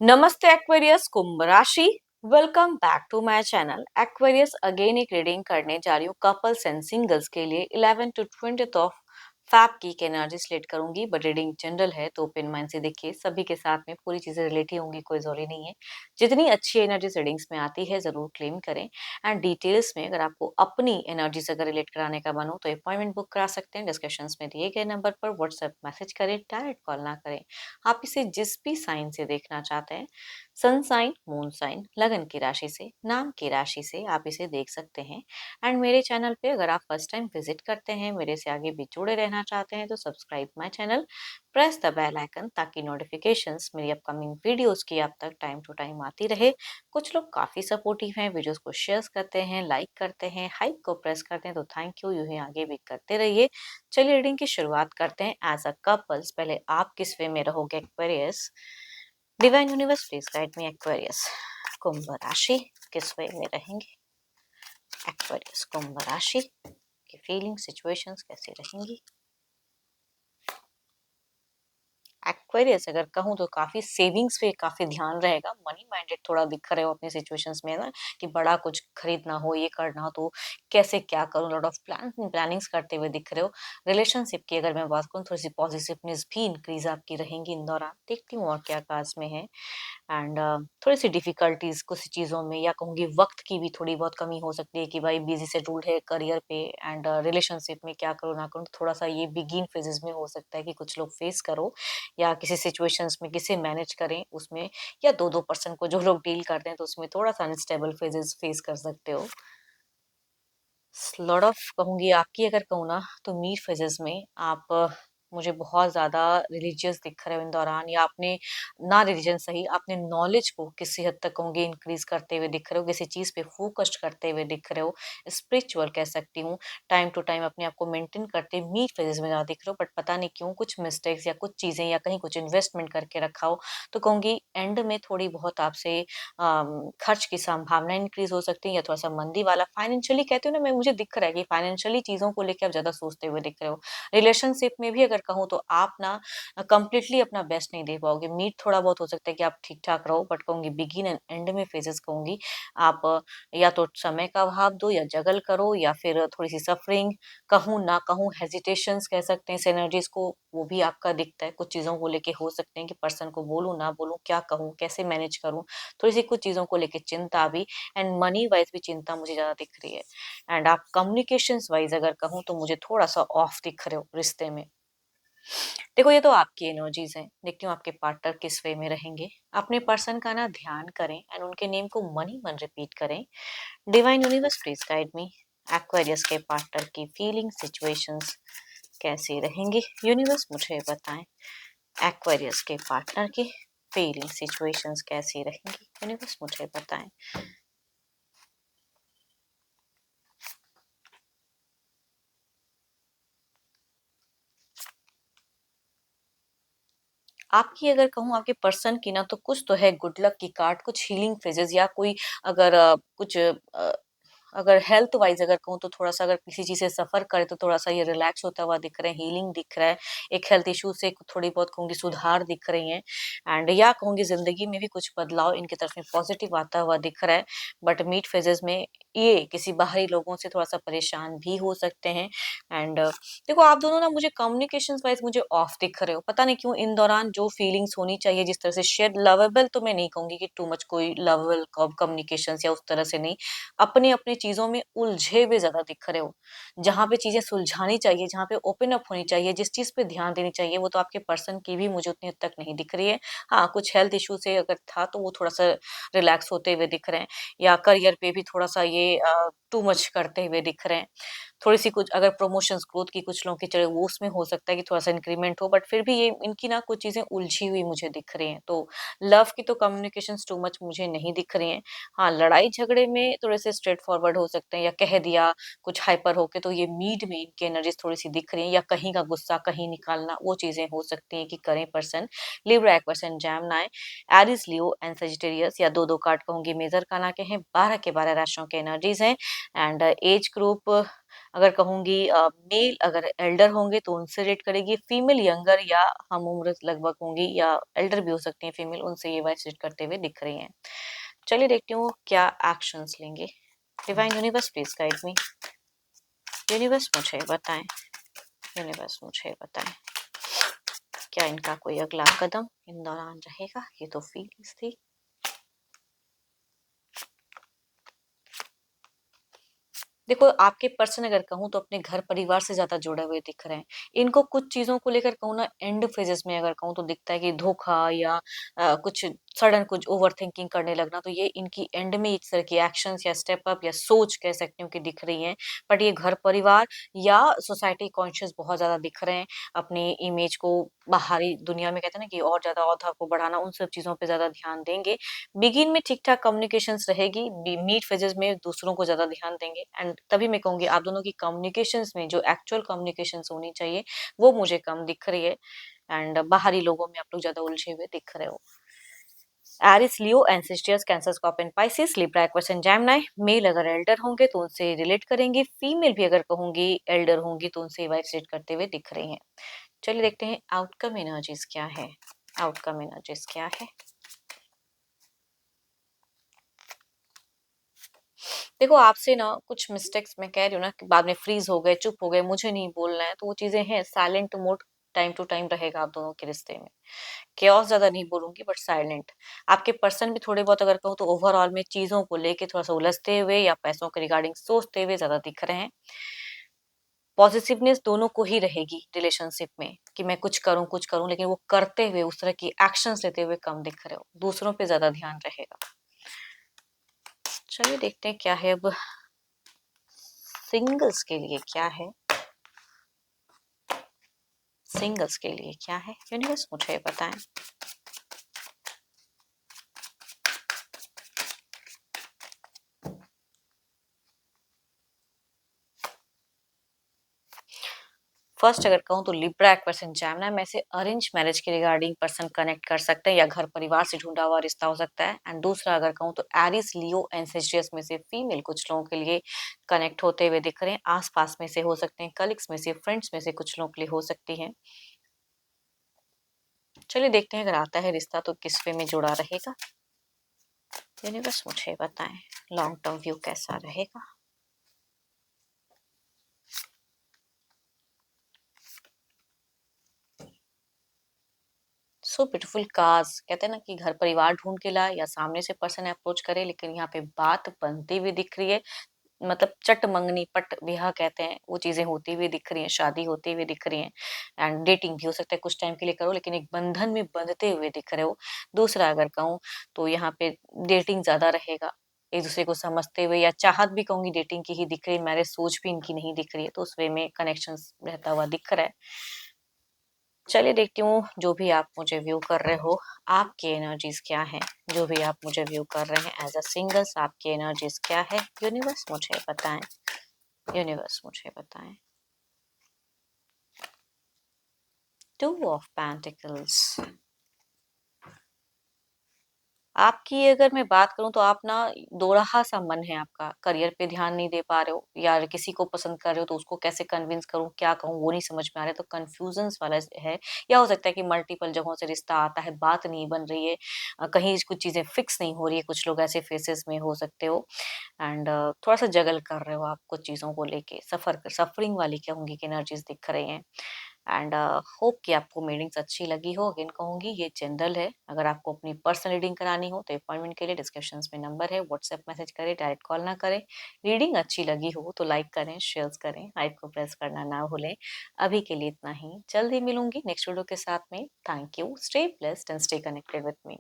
नमस्ते एक्वेरियस कुंभ राशि। Welcome back to my channel Aquarius. Again एक रीडिंग करने जा रही हूँ कपल्स एंड सिंगल्स के लिए 11 to 20 ऑफ फैब की एनर्जी सिलेक्ट करूंगी, बट रीडिंग जनरल है तो ओपन माइंड से देखिए। सभी के साथ में पूरी चीजें रिलेटेड होंगी, कोई जरूरी नहीं है। जितनी अच्छी एनर्जी रीडिंग्स में आती है जरूर क्लेम करें। एंड डिटेल्स में अगर आपको अपनी एनर्जी से अगर रिलेट कराने का मन हो तो अपॉइंटमेंट बुक करा सकते हैं। डिस्कशन में दिए गए नंबर पर व्हाट्सएप मैसेज करें, डायरेक्ट कॉल ना करें। आप इसे जिस भी साइन से देखना चाहते हैं, सन साइन, मून साइन, लगन की राशि से, नाम की राशि से आप इसे देख सकते हैं। एंड मेरे चैनल पे अगर आप फर्स्ट टाइम विजिट करते हैं, मेरे से आगे भी जुड़े रहना चाहते हैं तो subscribe my channel, press the bell icon ताकि नोटिफिकेशंस मेरी अपकमिंग वीडियोस की आप तक टाइम टू टाइम आती रहे। कुछ लोग काफी सपोर्टिव हैं, वीडियोस को शेयर करते हैं, लाइक करते हैं, हाइप को प्रेस करते हैं, तो थैंक यू। यूं ही आगे भी करते रहिए। चलिए रीडिंग की शुरुआत करते हैं। एज अ कपल्स पहले आप किस वे में रहोगे Aquarius? Divine universe please guide me Aquarius. कुंभ राशि किस वे में रहेंगे एक्वेरियस? कुंभ राशि की फीलिंग सिचुएशंस कैसी रहेंगी एक्वेरियस? अगर कहूँ तो काफी सेविंग्स पे काफी ध्यान रहेगा। मनी माइंडेड थोड़ा दिख रहे हो अपनी सिचुएशंस में ना, कि बड़ा कुछ खरीदना हो, ये करना हो तो कैसे क्या करूं, लॉट ऑफ प्लानिंग्स करते हुए दिख रहे हो। रिलेशनशिप की अगर मैं बात करूँ, थोड़ी सी पॉजिटिवनेस भी इंक्रीज आपकी रहेंगी इन दौरान। देखती हूँ और क्या काज में है। एंड थोड़ी सी डिफिकल्टीज कुछ चीज़ों में, या कहूँगी वक्त की भी थोड़ी बहुत कमी हो सकती है कि भाई बिजी शेड्यूल है करियर पे एंड रिलेशनशिप में क्या करूँ ना करूँ। तो थोड़ा सा ये बिगिन फेजेस में हो सकता है कि कुछ लोग फेस करो, या किसी सिचुएशंस में किसे मैनेज करें उसमें, या दो दो पर्सन को जो लोग डील करते हैं तो उसमें थोड़ा सा अनस्टेबल फेजेस फेस कर सकते हो। लॉट ऑफ कहूंगी आपकी अगर कहूँ ना तो मीड फेजेस में आप मुझे बहुत ज्यादा रिलीजियस दिख रहे हो इन दौरान, या आपने ना रिलीजन सही, आपने नॉलेज को किसी हद तक कहूंगी इंक्रीज करते हुए दिख रहे हो, किसी चीज पे फोकस्ड करते हुए दिख रहे हो। स्पिरिचुअल कह सकती हूँ। टाइम टू टाइम अपने आप को मेंटेन करते मीड फेजेस में ज्यादा दिख रहे हो, बट पता नहीं क्यों कुछ मिस्टेक्स या कुछ चीजें या कहीं कुछ इन्वेस्टमेंट करके रखा हो, तो कहूंगी एंड में थोड़ी बहुत आपसे खर्च की संभावना इंक्रीज हो सकती है, या थोड़ा सा मंदी वाला फाइनेंशियली कहते हो ना, मैं मुझे दिख रहा है कि फाइनेंशियली चीजों को लेकर आप ज्यादा सोचते हुए दिख रहे हो। रिलेशनशिप में भी अगर कहूँ तो आप ना कंप्लीटली अपना बेस्ट नहीं दे पाओगे। मीट थोड़ा बहुत हो सकता है कि आप ठीक ठाक रहो, बट कहूंगी बिगिन एंड एंड में फेजेस कहूंगी आप या तो समय का अभाव दो, या जगल करो, या फिर थोड़ी सी सफरिंग, कहूँ ना कहूँ हेजिटेशंस कह सकते हैं इस एनर्जीज को, वो भी आपका दिखता है। कुछ चीजों को लेके हो सकते हैं कि पर्सन को बोलूं ना बोलूं, क्या कहूँ, कैसे मैनेज करूं, थोड़ी सी कुछ चीजों को लेके चिंता भी। एंड मनी वाइज भी चिंता मुझे ज्यादा दिख रही है। एंड आप कम्युनिकेशंस वाइज अगर कहूँ तो मुझे थोड़ा सा ऑफ दिख रहे हो रिश्ते में। देखो ये तो आपकी एनर्जीज हैं, देखती हूँ आपके पार्टनर किस वे में रहेंगे। अपने पर्सन का ना ध्यान करें एंड उनके नेम को मनी मन रिपीट करें। Divine universe please guide me Aquarius के पार्टनर की फीलिंग सिचुएशंस कैसी रहेंगी। यूनिवर्स मुझे बताएं एक्वेरियस के पार्टनर की फीलिंग सिचुएशंस कैसी रहेंगी। यूनिवर्स मुझे बताएं। आपकी अगर कहूँ आपके पर्सन की ना, तो कुछ तो है गुड लक की कार्ड, कुछ हीलिंग फेजेस, या कोई अगर कुछ अगर हेल्थ वाइज अगर कहूँ तो थोड़ा सा अगर किसी चीज से सफर करे तो थोड़ा सा ये रिलैक्स होता हुआ दिख रहा है, हीलिंग दिख रहा है। एक हेल्थ इशू से थोड़ी बहुत कहूंगी सुधार दिख रही है। एंड या कहूंगी जिंदगी में भी कुछ बदलाव इनकी तरफ में पॉजिटिव आता हुआ दिख रहा है। बट मिड फेजेस में ये किसी बाहरी लोगों से थोड़ा सा परेशान भी हो सकते हैं। एंड देखो आप दोनों ना मुझे कम्युनिकेशन वाइज मुझे ऑफ दिख रहे हो, पता नहीं क्यों। इन दौरान जो फीलिंग्स होनी चाहिए जिस तरह से शेयर लवेबल, तो मैं नहीं कहूंगी कि टू मच कोई लवेबल कम्युनिकेशन या उस तरह से नहीं। अपनी अपनी चीजों में उलझे हुए ज्यादा दिख रहे हो। जहां पे चीजें सुलझानी चाहिए, जहां पे ओपन अप होनी चाहिए, जिस चीज पे ध्यान देनी चाहिए, वो तो आपके पर्सन की भी मुझे उतनी हद तक नहीं दिख रही है। हाँ कुछ हेल्थ इशू से अगर था तो वो थोड़ा सा रिलैक्स होते हुए दिख रहे हैं, या करियर पे भी थोड़ा सा ये टू मच करते हुए दिख रहे हैं। थोड़ी सी कुछ अगर प्रमोशंस ग्रोथ की कुछ लोगों की चले वो उसमें हो सकता है कि थोड़ा सा इंक्रीमेंट हो, बट फिर भी ये इनकी ना कुछ चीजें उलझी हुई मुझे दिख रही हैं। तो लव की तो कम्युनिकेशन टू मच मुझे नहीं दिख रही हैं। हाँ लड़ाई झगड़े में थोड़े से स्ट्रेट फॉरवर्ड हो सकते हैं, या कह दिया कुछ हाइपर होके, तो ये मीड में इनकी एनर्जीज थोड़ी सी दिख रही है, या कहीं का गुस्सा कहीं निकालना, वो चीजें हो सकती हैं कि करें पर्सन। लिब्रा एक person Gemini, Aries Leo and Sagittarius, या दो दो कार्ड कहूंगी मेजर काना के हैं, 12 के 12 राशियों के एनर्जीज हैं। एंड एज ग्रुप अगर कहूँगी मेल अगर एल्डर होंगे तो उनसे रिलेट करेगी, फीमेल यंगर या हम उम्र लगभग होंगी या एल्डर भी हो सकती हैं फीमेल, उनसे ये वाइब्स रिलेट करते हुए दिख रही हैं। चलिए देखती हूँ क्या एक्शंस लेंगे। Divine universe please guide me. Universe मुझे बताएं, यूनिवर्स मुझे बताएं क्या इनका कोई अगला कदम इन दौरान रहेगा। ये तो फीलिंग्स थी। देखो आपके पर्सन अगर कहूँ तो अपने घर परिवार से ज्यादा जुड़े हुए दिख रहे हैं। इनको कुछ चीजों को लेकर कहूँ ना, एंड फेजेस में अगर कहूँ तो दिखता है कि धोखा या कुछ सडन कुछ ओवर थिंकिंग करने लगना, तो ये इनकी एंड में इस तरह की एक्शंस या स्टेप अप या सोच कह सकती हूँ कि दिख रही हैं। बट ये घर परिवार या सोसाइटी कॉन्शियस बहुत ज्यादा दिख रहे हैं। अपनी इमेज को बाहरी दुनिया में कहते हैं ना कि और ज्यादा औधा को बढ़ाना, उन सब चीजों पे ज्यादा ध्यान देंगे। बिगिन में ठीक ठाक कम्युनिकेशंस रहेगी, मीट फेजेस में दूसरों को ज्यादा ध्यान देंगे। एंड तभी मैं कहूंगी आप दोनों की कम्युनिकेशंस में जो एक्चुअल कम्युनिकेशंस होनी चाहिए वो मुझे कम दिख रही है। एंड बाहरी लोगों में आप लोग ज्यादा उलझे हुए दिख रहे हो। Aries, Leo, ancestors, Cancer, Scorpion, Pisces, Libra, Aquarius and Gemini. Male अगर एल्डर होंगे तो उनसे रिलेट करेंगे, फीमेल भी अगर कहूंगी एल्डर होंगी तो उनसे वाइब्स रिलेट करते हुए दिख रही हैं। चलिए देखते हैं आउटकम एनर्जीज क्या है। आउटकम एनर्जीज क्या है। देखो आपसे ना कुछ मिस्टेक्स मैं कह रही हूँ ना कि बाद में फ्रीज हो गए, चुप हो गए, मुझे नहीं बोलना है, तो वो चीजें हैं। Silent mode time to time रहेगा आप दोनों के रिश्ते में। केओस ज्यादा नहीं बोलूंगी बट साइलेंट। आपके पर्सन भी थोड़े बहुत अगर कहूँ तो ओवरऑल में चीजों को लेके थोड़ा सा उलझते हुए या पैसों के रिगार्डिंग सोचते हुए ज्यादा दिख रहे हैं। पॉजिटिवनेस दोनों को ही रहेगी रिलेशनशिप में कि मैं कुछ करूं, लेकिन वो करते हुए उस तरह की एक्शंस लेते हुए कम दिख रहे हो, दूसरों पे ज्यादा ध्यान रहेगा। चलिए देखते हैं क्या है अब सिंगल्स के लिए क्या है। सिंगल्स के लिए क्या है यूनिवर्स मुझे बताएं। फर्स्ट अगर कहूँ तो लिब्रा, एक्वेरियस एंड जेमिनी में से अरेंज मैरिज के रिगार्डिंग पर्सन कनेक्ट कर सकते हैं या घर परिवार से ढूंढा हुआ रिश्ता हो सकता है। एंड दूसरा अगर कहूँ तो एरिस, लियो एंड सेजिटस में से फीमेल कुछ लोगों के लिए कनेक्ट होते हुए दिख रहे हैं। आसपास में से हो सकते हैं, कलीग्स में से, फ्रेंड्स में से कुछ लोगों के लिए हो सकती है। चलिए देखते हैं अगर आता है रिश्ता तो किस वे में जुड़ा रहेगा। यूनिवर्स मुझे बताएं लॉन्ग टर्म व्यू कैसा रहेगा। सो ब्यूटीफुल कार्स कहते हैं ना कि घर परिवार ढूंढ के लाए या सामने से पर्सन अप्रोच करे, लेकिन यहाँ पे बात बनती हुई दिख रही है। मतलब चट मंगनी पट ब्याह कहते हैं, वो चीजें होती हुई दिख रही हैं, शादी होती हुई दिख रही हैं। एंड डेटिंग भी हो सकता है कुछ टाइम के लिए करो, लेकिन एक बंधन में बंधते हुए दिख रहे हो। दूसरा अगर कहूँ तो यहाँ पे डेटिंग ज्यादा रहेगा, एक दूसरे को समझते हुए, या चाहत भी कहूंगी डेटिंग की ही दिख रही है, मैरिज सोच भी इनकी नहीं दिख रही है, तो उस वे में कनेक्शन रहता हुआ दिख रहा है। चलिए देखती हूँ जो भी आप मुझे व्यू कर रहे हो आपकी एनर्जीज क्या है। जो भी आप मुझे व्यू कर रहे हैं एज अ सिंगल्स आपकी एनर्जीज क्या है यूनिवर्स मुझे बताएं। यूनिवर्स मुझे बताएं। Two of pentacles. आपकी अगर मैं बात करूं तो आप ना दोराहा सा मन है आपका, करियर पे ध्यान नहीं दे पा रहे हो या किसी को पसंद कर रहे हो तो उसको कैसे कन्विंस करूं, क्या कहूं वो नहीं समझ में आ रहा है, तो कंफ्यूजन्स वाला है। या हो सकता है कि मल्टीपल जगहों से रिश्ता आता है, बात नहीं बन रही है, कहीं कुछ चीजें फिक्स नहीं हो रही है, कुछ लोग ऐसे फेसेस में हो सकते हो। एंड थोड़ा सा जगल कर रहे हो आप कुछ चीजों को लेके, सफरिंग वाली कहूंगी कि एनर्जीज दिख रही हैं। एंड होप कि आपको मीटिंग्स अच्छी लगी हो। अगेन कहूंगी ये जनरल है, अगर आपको अपनी पर्सनल रीडिंग करानी हो तो अपॉइंटमेंट के लिए डिस्क्रिप्शन में नंबर है, व्हाट्सएप मैसेज करें, डायरेक्ट कॉल ना करें। रीडिंग अच्छी लगी हो तो लाइक करें, शेयर करें, लाइक को प्रेस करना ना भूलें। अभी के लिए इतना ही, जल्दी मिलूंगी नेक्स्ट वीडियो के साथ में। Thank you, stay blessed and stay connected with me.